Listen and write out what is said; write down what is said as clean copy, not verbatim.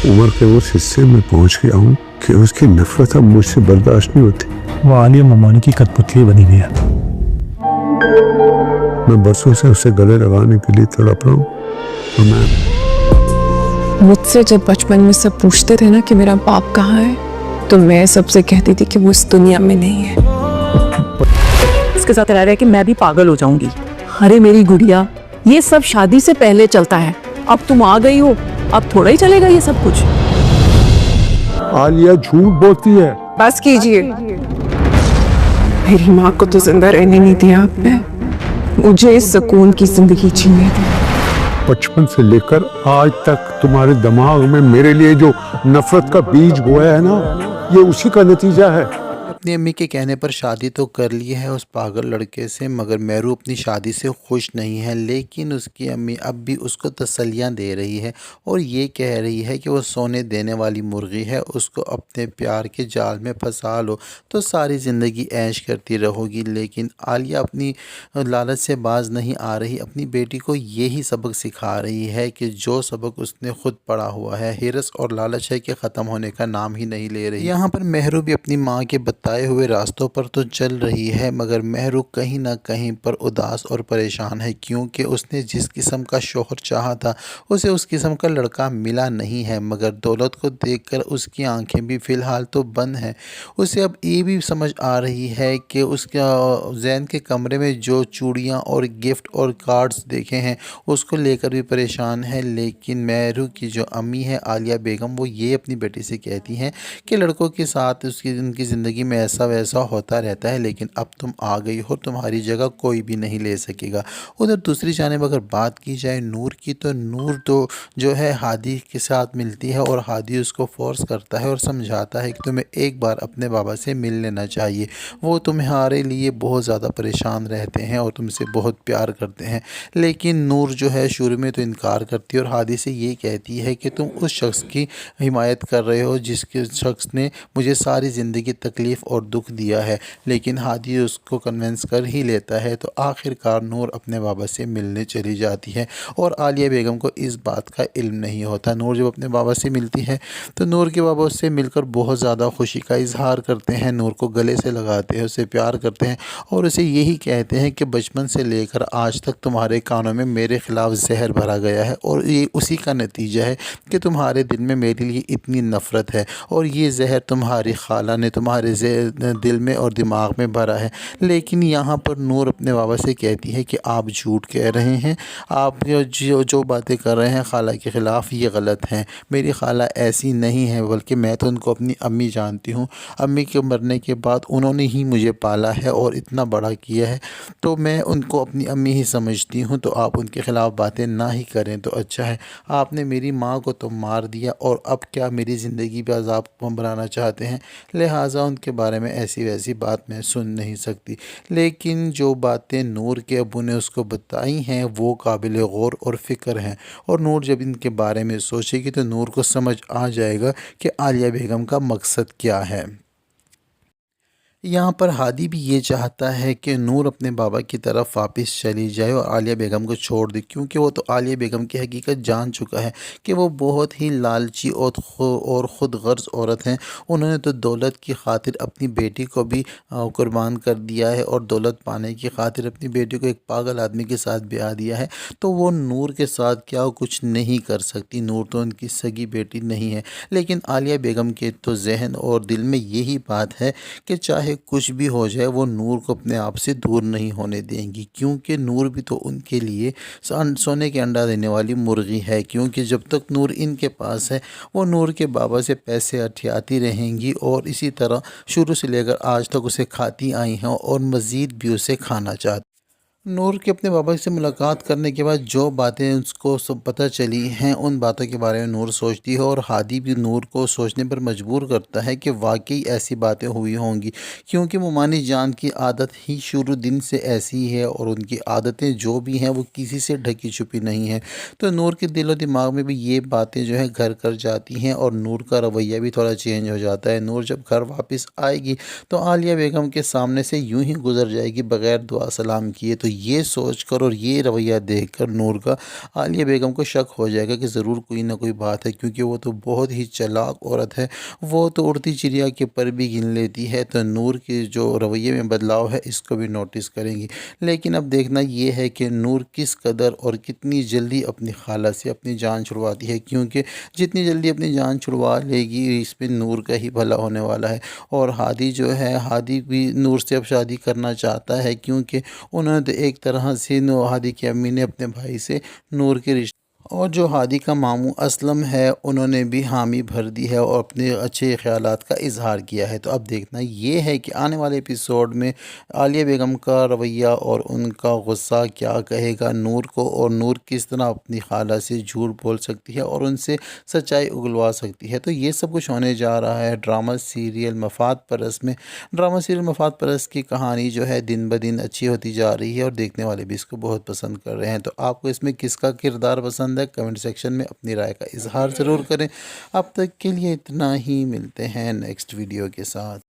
उम्र के उस हिस्से में पहुंच गया हूँ कि उसकी नफरत अब मुझसे बर्दाश्त नहीं होती। वो आलिया ममानी की कठपुतली बनी हुई है। मैं बरसों से उसे गले लगाने के लिए तड़प रहा हूँ और मैं मुझसे जब बचपन में सब पूछते थे ना कि मेरा बाप कहाँ है, तो मैं सबसे कहती थी कि वो इस दुनिया में नहीं है। इसके साथ रह रहे कि मैं भी पागल हो जाऊंगी। अरे मेरी गुड़िया, ये सब शादी से पहले चलता है, अब तुम आ गई हो, अब थोड़ा ही चलेगा ये सब कुछ। आलिया झूठ बोलती है। बस कीजिए, मेरी माँ को तो जिंदा रहने नहीं दिया आपने, मुझे इस सुकून की जिंदगी जीने दी। बचपन से लेकर आज तक तुम्हारे दिमाग में मेरे लिए जो नफरत का बीज बोया है ना, ये उसी का नतीजा है। अपनी अम्मी के कहने पर शादी तो कर ली है उस पागल लड़के से, मगर मेहरू अपनी शादी से खुश नहीं है। लेकिन उसकी अम्मी अब भी उसको तसल्लियाँ दे रही है और ये कह रही है कि वो सोने देने वाली मुर्गी है, उसको अपने प्यार के जाल में फंसा लो तो सारी ज़िंदगी ऐश करती रहोगी। लेकिन आलिया अपनी लालच से बाज नहीं आ रही, अपनी बेटी को यही सबक सिखा रही है कि जो सबक उसने खुद पढ़ा हुआ है, हिरस और लालच है कि ख़त्म होने का नाम ही नहीं ले रही। यहाँ पर मेहरू भी अपनी माँ के बताए हुए रास्तों पर तो चल रही है, मगर मेहरू कहीं ना कहीं पर उदास और परेशान है, क्योंकि उसने जिस किस्म का शौहर चाहा था उसे उस किस्म का लड़का मिला नहीं है। मगर दौलत को देखकर उसकी आंखें भी फ़िलहाल तो बंद हैं। उसे अब ये भी समझ आ रही है कि उसका जैन के कमरे में जो चूड़ियाँ और गिफ्ट और कार्ड्स देखे हैं उसको लेकर भी परेशान है। लेकिन मेहरू की जो अम्मी है आलिया बेगम, वो ये अपनी बेटी से कहती हैं कि लड़कों के साथ उनकी ज़िंदगी में ऐसा वैसा होता रहता है, लेकिन अब तुम आ गई हो, तुम्हारी जगह कोई भी नहीं ले सकेगा। उधर दूसरी जानिब अगर बात की जाए नूर की, तो नूर तो जो है हादी के साथ मिलती है और हादी उसको फोर्स करता है और समझाता है कि तुम्हें एक बार अपने बाबा से मिल लेना चाहिए, वो तुम्हारे लिए बहुत ज़्यादा परेशान रहते हैं और तुमसे बहुत प्यार करते हैं। लेकिन नूर जो है शुरू में तो इनकार करती है और हादी से ये कहती है कि तुम उस शख्स की हिमायत कर रहे हो जिसके शख्स ने मुझे सारी ज़िंदगी तकलीफ़ और दुख दिया है। लेकिन हादी उसको कन्विंस कर ही लेता है। तो आखिरकार नूर अपने बाबा से मिलने चली जाती है और आलिया बेगम को इस बात का इल्म नहीं होता। नूर जब अपने बाबा से मिलती है तो नूर के बाबा उससे मिलकर बहुत ज़्यादा खुशी का इजहार करते हैं, नूर को गले से लगाते हैं, उससे प्यार करते हैं और उसे यही कहते हैं कि बचपन से लेकर आज तक तुम्हारे कानों में मेरे ख़िलाफ़ जहर भरा गया है और ये उसी का नतीजा है कि तुम्हारे दिल में मेरे लिए इतनी नफ़रत है और ये जहर तुम्हारी खाला ने तुम्हारे दिल में और दिमाग में भरा है। लेकिन यहाँ पर नूर अपने बाबा से कहती है कि आप झूठ कह रहे हैं, आप जो बातें कर रहे हैं खाला के ख़िलाफ़ ये गलत हैं। मेरी खाला ऐसी नहीं है, बल्कि मैं तो उनको अपनी अम्मी जानती हूँ। अम्मी के मरने के बाद उन्होंने ही मुझे पाला है और इतना बड़ा किया है, तो मैं उनको अपनी अम्मी ही समझती हूँ। तो आप उनके ख़िलाफ़ बातें ना ही करें तो अच्छा है। आपने मेरी माँ को तो मार दिया और अब क्या मेरी ज़िंदगी पर अज़ाब बनाना चाहते हैं, लिहाजा उनके बारे में ऐसी वैसी बात मैं सुन नहीं सकती। लेकिन जो बातें नूर के अब्बू ने उसको बताई हैं वो काबिल गौर और फ़िक्र हैं और नूर जब इनके बारे में सोचेगी तो नूर को समझ आ जाएगा कि आलिया बेगम का मकसद क्या है। यहाँ पर हादी भी ये चाहता है कि नूर अपने बाबा की तरफ वापस चली जाए और आलिया बेगम को छोड़ दे, क्योंकि वो तो आलिया बेगम की हकीकत जान चुका है कि वो बहुत ही लालची और ख़ुद गर्ज़ औरत हैं। उन्होंने तो दौलत की खातिर अपनी बेटी को भी कुर्बान कर दिया है और दौलत पाने की खातिर अपनी बेटी को एक पागल आदमी के साथ ब्याह दिया है। तो वो नूर के साथ क्या कुछ नहीं कर सकती, नूर तो उनकी सगी बेटी नहीं है। लेकिन आलिया बेगम के तो जहन और दिल में यही बात है कि चाहे कुछ भी हो जाए वो नूर को अपने आप से दूर नहीं होने देंगी, क्योंकि नूर भी तो उनके लिए सोने के अंडा देने वाली मुर्गी है। क्योंकि जब तक नूर इनके पास है वो नूर के बाबा से पैसे अठियाती रहेंगी और इसी तरह शुरू से लेकर आज तक उसे खाती आई हैं और मज़ीद भी उसे खाना चाहती। नूर के अपने बाबा से मुलाकात करने के बाद जो बातें उसको सब पता चली हैं उन बातों के बारे में नूर सोचती है और हादी भी नूर को सोचने पर मजबूर करता है कि वाकई ऐसी बातें हुई होंगी, क्योंकि मुमानी जान की आदत ही शुरू दिन से ऐसी ही है और उनकी आदतें जो भी हैं वो किसी से ढकी छुपी नहीं है। तो नूर के दिल और दिमाग में भी ये बातें जो है घर कर जाती हैं और नूर का रवैया भी थोड़ा चेंज हो जाता है। नूर जब घर वापस आएगी तो आलिया बेगम के सामने से यूं ही गुजर जाएगी बग़ैर दुआ सलाम किए। तो یہ سوچ کر اور یہ رویہ دیکھ کر نور کا عالیہ بیگم کو شک ہو جائے گا کہ ضرور کوئی نہ کوئی بات ہے، کیونکہ وہ تو بہت ہی چلاک عورت ہے، وہ تو اڑتی چڑیا کے پر بھی گن لیتی ہے، تو نور کے جو رویے میں بدلاؤ ہے اس کو بھی نوٹس کریں گی۔ لیکن اب دیکھنا یہ ہے کہ نور کس قدر اور کتنی جلدی اپنی خالہ سے اپنی جان چھڑواتی ہے، کیونکہ جتنی جلدی اپنی جان چھڑوا لے گی اس میں نور کا ہی بھلا ہونے والا ہے۔ اور ہادی جو ہے، ہادی بھی نور سے اب شادی کرنا چاہتا ہے، کیونکہ انہوں نے ایک طرح سے ہادی کی امی نے اپنے بھائی سے نور کے رشتے، اور جو ہادی کا ماموں اسلم ہے انہوں نے بھی حامی بھر دی ہے اور اپنے اچھے خیالات کا اظہار کیا ہے۔ تو اب دیکھنا یہ ہے کہ آنے والے ایپیسوڈ میں عالیہ بیگم کا رویہ اور ان کا غصہ کیا کہے گا نور کو، اور نور کس طرح اپنی خالہ سے جھوٹ بول سکتی ہے اور ان سے سچائی اگلوا سکتی ہے۔ تو یہ سب کچھ ہونے جا رہا ہے ڈرامہ سیریل مفاد پرست میں۔ ڈرامہ سیریل مفاد پرست کی کہانی جو ہے دن بدن اچھی ہوتی جا رہی ہے اور دیکھنے والے بھی اس کو بہت پسند کر رہے ہیں۔ تو آپ کو اس میں کس کا کردار پسند ہے؟ کمنٹ سیکشن میں اپنی رائے کا اظہار ضرور کریں۔ اب تک کے لیے اتنا ہی، ملتے ہیں نیکسٹ ویڈیو کے ساتھ۔